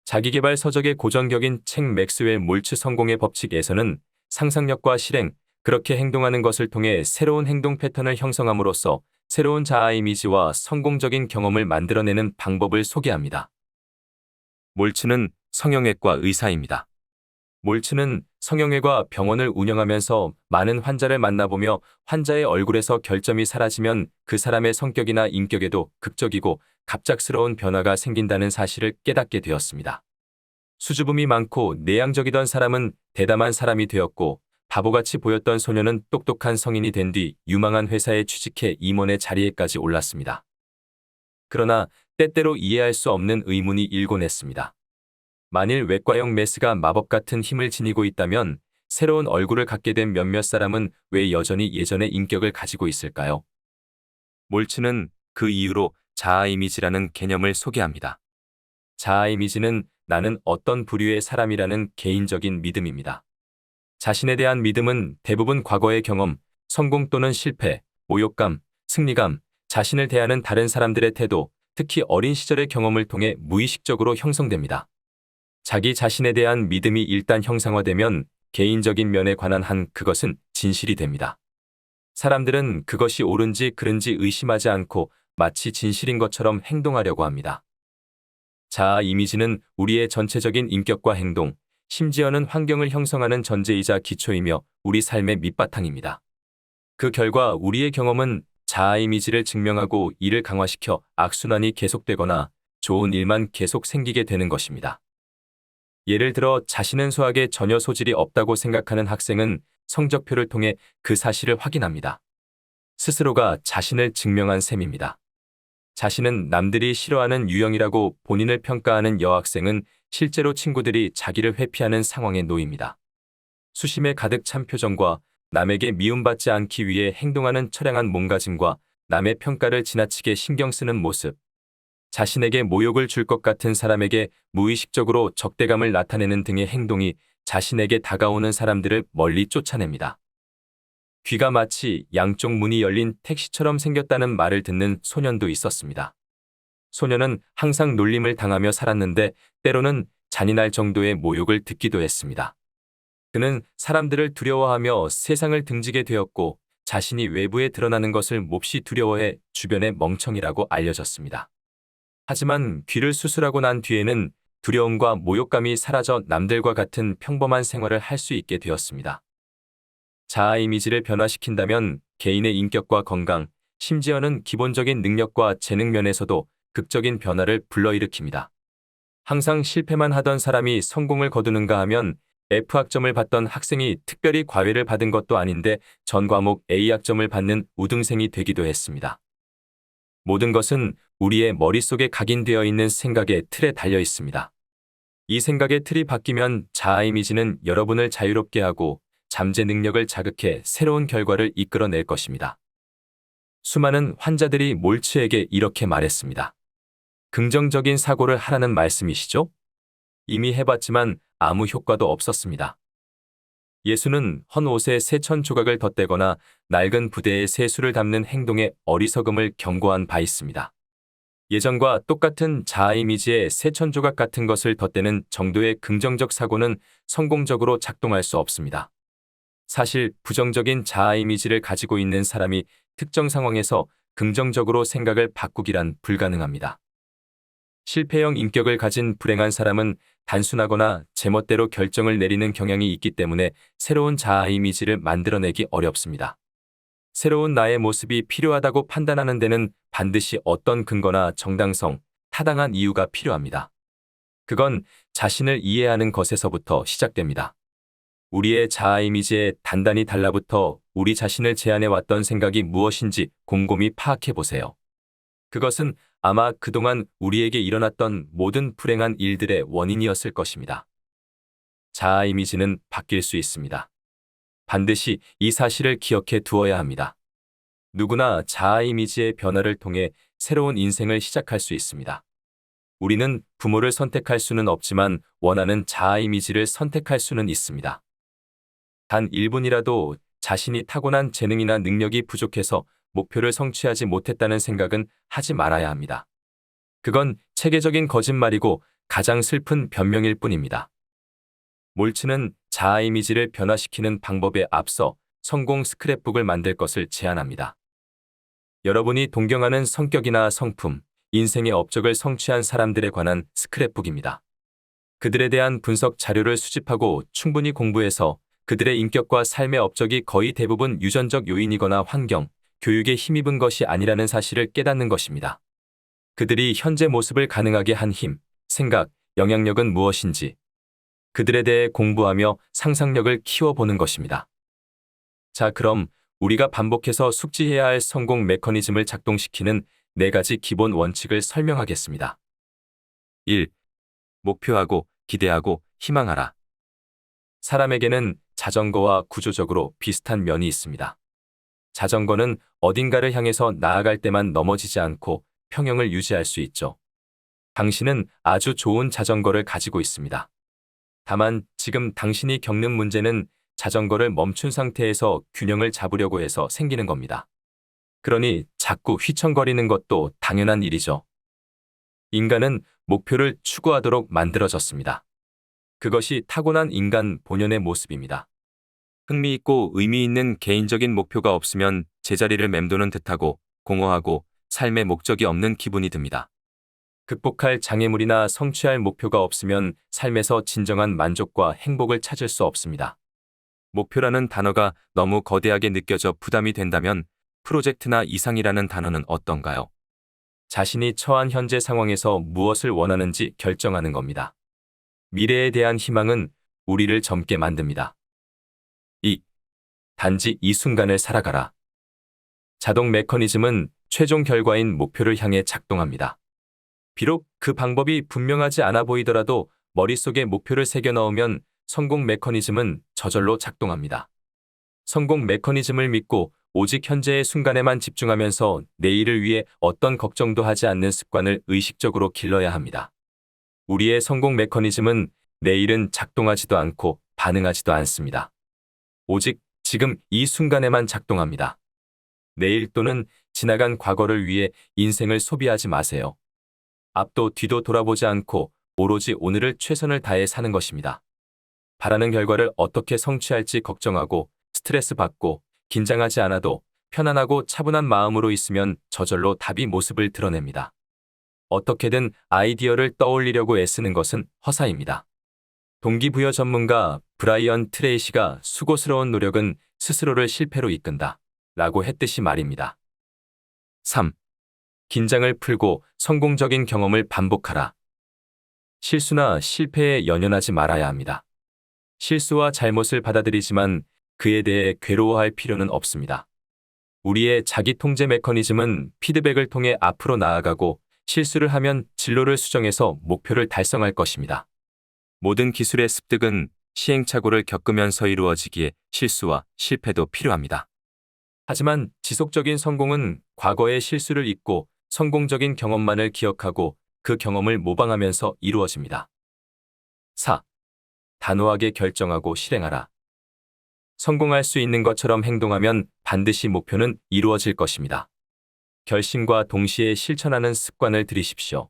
자기계발 서적의 고전격인 책 맥스웰 몰츠 성공의 법칙에서는 상상력과 실행, 그렇게 행동하는 것을 통해 새로운 행동 패턴을 형성함으로써 새로운 자아 이미지와 성공적인 경험을 만들어내는 방법을 소개합니다. 몰츠는 성형외과 의사입니다. 몰츠는 성형외과 병원을 운영하면서 많은 환자를 만나보며 환자의 얼굴에서 결점이 사라지면 그 사람의 성격이나 인격에도 극적이고 갑작스러운 변화가 생긴다는 사실을 깨닫게 되었습니다. 수줍음이 많고 내향적이던 사람은 대담한 사람이 되었고, 바보같이 보였던 소녀는 똑똑한 성인이 된 뒤 유망한 회사에 취직해 임원의 자리에까지 올랐습니다. 그러나 때때로 이해할 수 없는 의문이 일곤 했습니다. 만일 외과형 메스가 마법 같은 힘을 지니고 있다면 새로운 얼굴을 갖게 된 몇몇 사람은 왜 여전히 예전의 인격을 가지고 있을까요? 몰츠는 그 이유로 자아 이미지라는 개념을 소개합니다. 자아 이미지는 나는 어떤 부류의 사람이라는 개인적인 믿음입니다. 자신에 대한 믿음은 대부분 과거의 경험, 성공 또는 실패, 모욕감, 승리감, 자신을 대하는 다른 사람들의 태도, 특히 어린 시절의 경험을 통해 무의식적으로 형성됩니다. 자기 자신에 대한 믿음이 일단 형상화되면 개인적인 면에 관한 그것은 진실이 됩니다. 사람들은 그것이 옳은지 그른지 의심하지 않고 마치 진실인 것처럼 행동하려고 합니다. 자아 이미지는 우리의 전체적인 인격과 행동, 심지어는 환경을 형성하는 전제이자 기초이며 우리 삶의 밑바탕입니다. 그 결과 우리의 경험은 자아 이미지를 증명하고 이를 강화시켜 악순환이 계속되거나 좋은 일만 계속 생기게 되는 것입니다. 예를 들어 자신은 수학에 전혀 소질이 없다고 생각하는 학생은 성적표를 통해 그 사실을 확인합니다. 스스로가 자신을 증명한 셈입니다. 자신은 남들이 싫어하는 유형이라고 본인을 평가하는 여학생은 실제로 친구들이 자기를 회피하는 상황에 놓입니다. 수심에 가득 찬 표정과 남에게 미움받지 않기 위해 행동하는 처량한 몸가짐과 남의 평가를 지나치게 신경 쓰는 모습, 자신에게 모욕을 줄 것 같은 사람에게 무의식적으로 적대감을 나타내는 등의 행동이 자신에게 다가오는 사람들을 멀리 쫓아냅니다. 귀가 마치 양쪽 문이 열린 택시처럼 생겼다는 말을 듣는 소년도 있었습니다. 소년은 항상 놀림을 당하며 살았는데 때로는 잔인할 정도의 모욕을 듣기도 했습니다. 그는 사람들을 두려워하며 세상을 등지게 되었고 자신이 외부에 드러나는 것을 몹시 두려워해 주변에 멍청이라고 알려졌습니다. 하지만 귀를 수술하고 난 뒤에는 두려움과 모욕감이 사라져 남들과 같은 평범한 생활을 할 수 있게 되었습니다. 자아 이미지를 변화시킨다면 개인의 인격과 건강, 심지어는 기본적인 능력과 재능 면에서도 극적인 변화를 불러일으킵니다. 항상 실패만 하던 사람이 성공을 거두는가 하면 F학점을 받던 학생이 특별히 과외를 받은 것도 아닌데 전 과목 A학점을 받는 우등생이 되기도 했습니다. 모든 것은 우리의 머릿속에 각인되어 있는 생각의 틀에 달려 있습니다. 이 생각의 틀이 바뀌면 자아 이미지는 여러분을 자유롭게 하고 잠재 능력을 자극해 새로운 결과를 이끌어낼 것입니다. 수많은 환자들이 몰츠에게 이렇게 말했습니다. 긍정적인 사고를 하라는 말씀이시죠? 이미 해봤지만 아무 효과도 없었습니다. 예수는 헌 옷에 새천 조각을 덧대거나 낡은 부대에 새수를 담는 행동에 어리석음을 경고한 바 있습니다. 예전과 똑같은 자아 이미지에 새천 조각 같은 것을 덧대는 정도의 긍정적 사고는 성공적으로 작동할 수 없습니다. 사실 부정적인 자아 이미지를 가지고 있는 사람이 특정 상황에서 긍정적으로 생각을 바꾸기란 불가능합니다. 실패형 인격을 가진 불행한 사람은 단순하거나 제멋대로 결정을 내리는 경향이 있기 때문에 새로운 자아 이미지를 만들어내기 어렵습니다. 새로운 나의 모습이 필요하다고 판단하는 데는 반드시 어떤 근거나 정당성, 타당한 이유가 필요합니다. 그건 자신을 이해하는 것에서부터 시작됩니다. 우리의 자아 이미지에 단단히 달라붙어 우리 자신을 제안해왔던 생각이 무엇인지 곰곰이 파악해 보세요. 그것은 아마 그동안 우리에게 일어났던 모든 불행한 일들의 원인이었을 것입니다. 자아 이미지는 바뀔 수 있습니다. 반드시 이 사실을 기억해 두어야 합니다. 누구나 자아 이미지의 변화를 통해 새로운 인생을 시작할 수 있습니다. 우리는 부모를 선택할 수는 없지만 원하는 자아 이미지를 선택할 수는 있습니다. 단 1분이라도 자신이 타고난 재능이나 능력이 부족해서 목표를 성취하지 못했다는 생각은 하지 말아야 합니다. 그건 체계적인 거짓말이고 가장 슬픈 변명일 뿐입니다. 몰츠는 자아 이미지를 변화시키는 방법에 앞서 성공 스크랩북을 만들 것을 제안합니다. 여러분이 동경하는 성격이나 성품, 인생의 업적을 성취한 사람들에 관한 스크랩북입니다. 그들에 대한 분석 자료를 수집하고 충분히 공부해서 그들의 인격과 삶의 업적이 거의 대부분 유전적 요인이거나 환경, 교육에 힘입은 것이 아니라는 사실을 깨닫는 것입니다. 그들이 현재 모습을 가능하게 한 힘, 생각, 영향력은 무엇인지 그들에 대해 공부하며 상상력을 키워보는 것입니다. 자, 그럼 우리가 반복해서 숙지해야 할 성공 메커니즘을 작동시키는 4가지 기본 원칙을 설명하겠습니다. 1. 목표하고 기대하고 희망하라. 사람에게는 자전거와 구조적으로 비슷한 면이 있습니다. 자전거는 어딘가를 향해서 나아갈 때만 넘어지지 않고 평형을 유지할 수 있죠. 당신은 아주 좋은 자전거를 가지고 있습니다. 다만 지금 당신이 겪는 문제는 자전거를 멈춘 상태에서 균형을 잡으려고 해서 생기는 겁니다. 그러니 자꾸 휘청거리는 것도 당연한 일이죠. 인간은 목표를 추구하도록 만들어졌습니다. 그것이 타고난 인간 본연의 모습입니다. 흥미있고 의미 있는 개인적인 목표가 없으면 제자리를 맴도는 듯하고 공허하고 삶의 목적이 없는 기분이 듭니다. 극복할 장애물이나 성취할 목표가 없으면 삶에서 진정한 만족과 행복을 찾을 수 없습니다. 목표라는 단어가 너무 거대하게 느껴져 부담이 된다면 프로젝트나 이상이라는 단어는 어떤가요? 자신이 처한 현재 상황에서 무엇을 원하는지 결정하는 겁니다. 미래에 대한 희망은 우리를 젊게 만듭니다. 2. 단지 이 순간을 살아가라. 자동 메커니즘은 최종 결과인 목표를 향해 작동합니다. 비록 그 방법이 분명하지 않아 보이더라도 머릿속에 목표를 새겨 넣으면 성공 메커니즘은 저절로 작동합니다. 성공 메커니즘을 믿고 오직 현재의 순간에만 집중하면서 내일을 위해 어떤 걱정도 하지 않는 습관을 의식적으로 길러야 합니다. 우리의 성공 메커니즘은 내일은 작동하지도 않고 반응하지도 않습니다. 오직 지금 이 순간에만 작동합니다. 내일 또는 지나간 과거를 위해 인생을 소비하지 마세요. 앞도 뒤도 돌아보지 않고 오로지 오늘을 최선을 다해 사는 것입니다. 바라는 결과를 어떻게 성취할지 걱정하고 스트레스 받고 긴장하지 않아도 편안하고 차분한 마음으로 있으면 저절로 답이 모습을 드러냅니다. 어떻게든 아이디어를 떠올리려고 애쓰는 것은 허사입니다. 동기부여 전문가 브라이언 트레이시가 수고스러운 노력은 스스로를 실패로 이끈다 라고 했듯이 말입니다. 3. 긴장을 풀고 성공적인 경험을 반복하라. 실수나 실패에 연연하지 말아야 합니다. 실수와 잘못을 받아들이지만 그에 대해 괴로워할 필요는 없습니다. 우리의 자기 통제 메커니즘은 피드백을 통해 앞으로 나아가고 실수를 하면 진로를 수정해서 목표를 달성할 것입니다. 모든 기술의 습득은 시행착오를 겪으면서 이루어지기에 실수와 실패도 필요합니다. 하지만 지속적인 성공은 과거의 실수를 잊고 성공적인 경험만을 기억하고 그 경험을 모방하면서 이루어집니다. 4. 단호하게 결정하고 실행하라. 성공할 수 있는 것처럼 행동하면 반드시 목표는 이루어질 것입니다. 결심과 동시에 실천하는 습관을 들이십시오.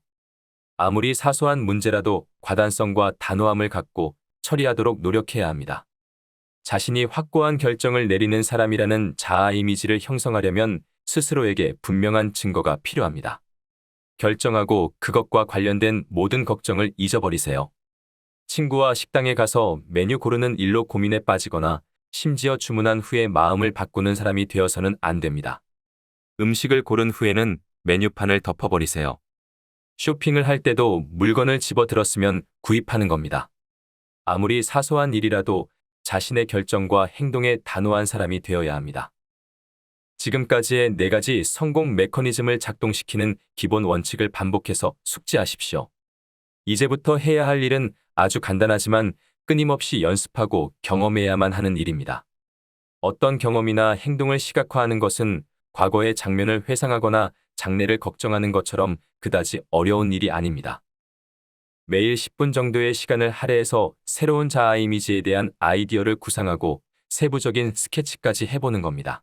아무리 사소한 문제라도 과단성과 단호함을 갖고 처리하도록 노력해야 합니다. 자신이 확고한 결정을 내리는 사람이라는 자아 이미지를 형성하려면 스스로에게 분명한 증거가 필요합니다. 결정하고 그것과 관련된 모든 걱정을 잊어버리세요. 친구와 식당에 가서 메뉴 고르는 일로 고민에 빠지거나 심지어 주문한 후에 마음을 바꾸는 사람이 되어서는 안 됩니다. 음식을 고른 후에는 메뉴판을 덮어버리세요. 쇼핑을 할 때도 물건을 집어들었으면 구입하는 겁니다. 아무리 사소한 일이라도 자신의 결정과 행동에 단호한 사람이 되어야 합니다. 지금까지의 4가지 성공 메커니즘을 작동시키는 기본 원칙을 반복해서 숙지하십시오. 이제부터 해야 할 일은 아주 간단하지만 끊임없이 연습하고 경험해야만 하는 일입니다. 어떤 경험이나 행동을 시각화하는 것은 과거의 장면을 회상하거나 장래를 걱정하는 것처럼 그다지 어려운 일이 아닙니다. 매일 10분 정도의 시간을 할애해서 새로운 자아 이미지에 대한 아이디어를 구상하고 세부적인 스케치까지 해보는 겁니다.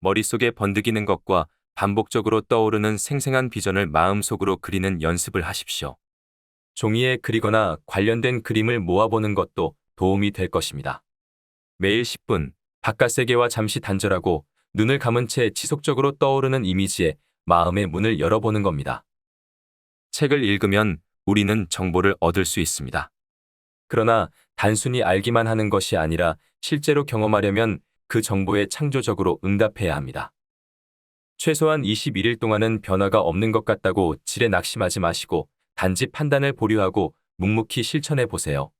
머릿속에 번득이는 것과 반복적으로 떠오르는 생생한 비전을 마음속으로 그리는 연습을 하십시오. 종이에 그리거나 관련된 그림을 모아보는 것도 도움이 될 것입니다. 매일 10분, 바깥 세계와 잠시 단절하고 눈을 감은 채 지속적으로 떠오르는 이미지에 마음의 문을 열어보는 겁니다. 책을 읽으면 우리는 정보를 얻을 수 있습니다. 그러나 단순히 알기만 하는 것이 아니라 실제로 경험하려면 그 정보에 창조적으로 응답해야 합니다. 최소한 21일 동안은 변화가 없는 것 같다고 질에 낙심하지 마시고 단지 판단을 보류하고 묵묵히 실천해 보세요.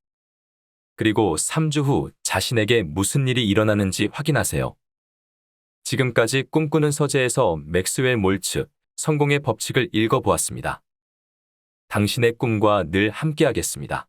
그리고 3주 후 자신에게 무슨 일이 일어나는지 확인하세요. 지금까지 꿈꾸는 서재에서 맥스웰 몰츠, 성공의 법칙을 읽어보았습니다. 당신의 꿈과 늘 함께하겠습니다.